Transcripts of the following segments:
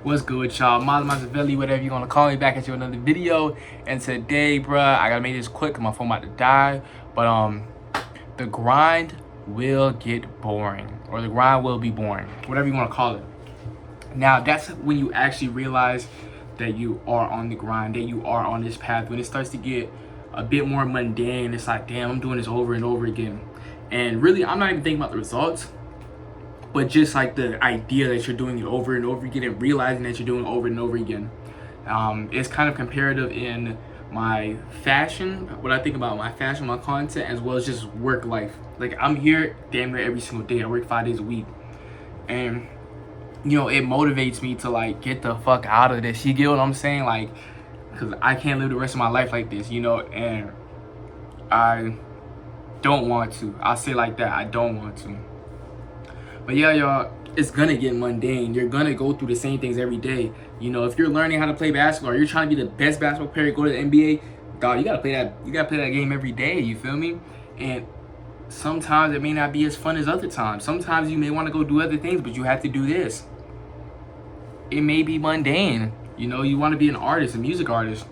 What's good with y'all? Mazavelli, whatever you want to call me, back at you another video. And today, bruh, I gotta make this quick because my phone about to die. But the grind will get boring, or the grind will be boring, whatever you want to call it. Now, that's when you actually realize that you are on the grind, that you are on this path. When it starts to get a bit more mundane, it's like, damn, I'm doing this over and over again. And really, I'm not even thinking about the results, but just like the idea that you're doing it over and over again and realizing that you're doing it over and over again. It's kind of comparative in my fashion, what I think about my fashion, my content, as well as just work life. Like, I'm here damn near every single day. I work 5 days a week. And, you know, it motivates me to, like, get the fuck out of this. You get what I'm saying? Like, because I can't live the rest of my life like this, you know? And I don't want to. I'll say like that. I don't want to. But yeah, y'all, it's gonna get mundane. You're gonna go through the same things every day. You know, if you're learning how to play basketball, or you're trying to be the best basketball player, go to the NBA, dog, you gotta play that. You gotta play that game every day. You feel me? And sometimes it may not be as fun as other times. Sometimes you may want to go do other things, but you have to do this. It may be mundane. You know, you want to be an artist, a music artist.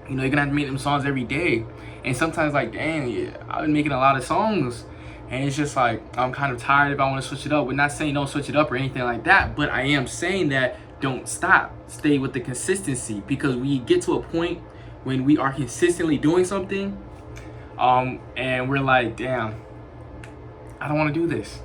You know, you're gonna have to make them songs every day. And sometimes, like, dang, yeah, I've been making a lot of songs. And it's just like, I'm kind of tired if I want to switch it up. We're not saying don't switch it up or anything like that, but I am saying that don't stop. Stay with the consistency, because we get to a point when we are consistently doing something, and we're like, damn, I don't want to do this.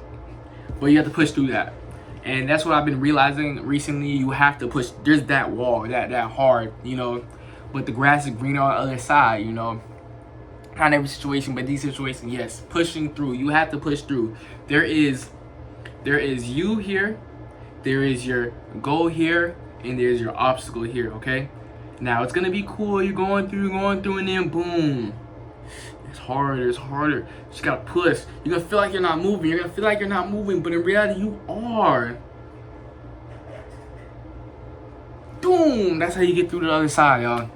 But you have to push through that. And that's what I've been realizing recently. You have to push. There's that wall, that hard, you know, but the grass is greener on the other side, you know. Not every situation, but these situations, yes, pushing through. You have to push through. There is you here, there is your goal here, and there's your obstacle here, okay? Now, it's gonna be cool. You're going through, and then boom. It's harder, You just gotta push. You're gonna feel like you're not moving. But in reality, you are. Boom! That's how you get through to the other side, y'all.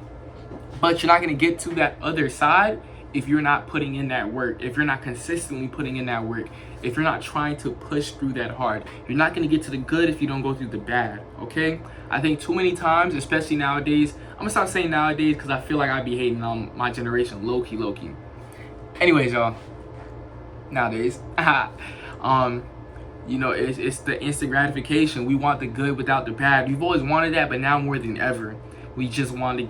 But you're not gonna get to that other side if you're not putting in that work, if you're not consistently putting in that work, if you're not trying to push through that hard. You're not going to get to the good if you don't go through the bad, okay? I think too many times, especially nowadays, I'm going to stop saying nowadays because I feel like I be hating on my generation, low-key. Anyways, y'all, nowadays, you know, it's the instant gratification. We want the good without the bad. We've always wanted that, but now more than ever, we just want to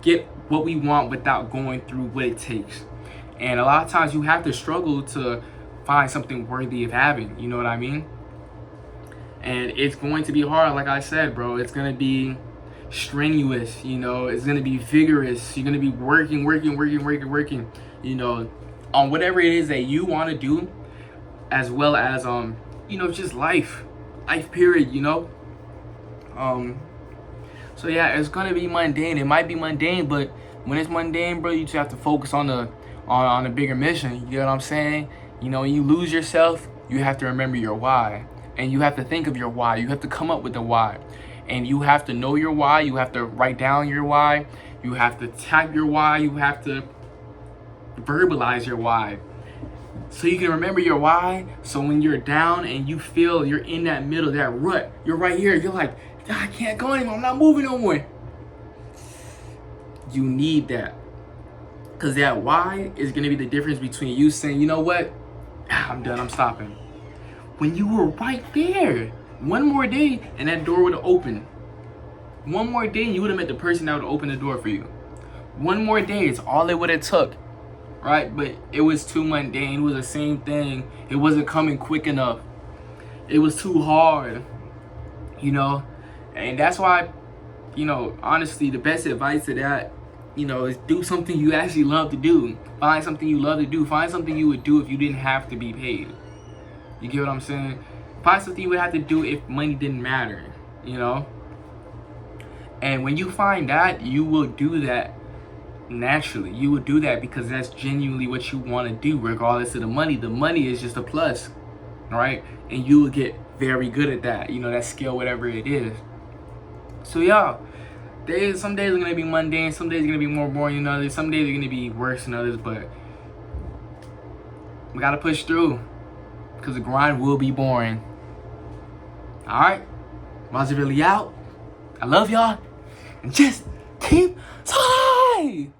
get what we want without going through what it takes. And a lot of times you have to struggle to find something worthy of having, you know what I mean? And it's going to be hard, like I said, bro. It's going to be strenuous, you know. It's going to be vigorous. You're going to be working, you know, on whatever it is that you want to do, as well as, you know, just life period, you know. So yeah, it's gonna be mundane. It might be mundane, but when it's mundane, bro, you just have to focus on the bigger mission. You know what I'm saying? You know, when you lose yourself, you have to remember your why, and you have to think of your why. You have to come up with the why, and you have to know your why. You have to write down your why. You have to type your why. You have to verbalize your why, so you can remember your why. So when you're down and you feel you're in that middle, that rut, you're right here. You're like, I can't go anymore. I'm not moving no more. You need that. Because that why is going to be the difference between you saying, you know what? I'm done. I'm stopping. When you were right there. One more day and that door would have opened. One more day and you would have met the person that would open the door for you. One more day is all it would have took. Right? But it was too mundane. It was the same thing. It wasn't coming quick enough. It was too hard. You know? And that's why, you know, honestly, the best advice to that, you know, is do something you actually love to do. Find something you love to do. Find something you would do if you didn't have to be paid. You get what I'm saying? Find something you would have to do if money didn't matter, you know? And when you find that, you will do that naturally. You will do that because that's genuinely what you want to do, regardless of the money. The money is just a plus, right? And you will get very good at that, you know, that skill, whatever it is. So y'all, some days are gonna be mundane, some days are gonna be more boring than others, some days are gonna be worse than others, but we gotta push through, because the grind will be boring. Alright, Mazavelli out. I love y'all. And just keep sliding.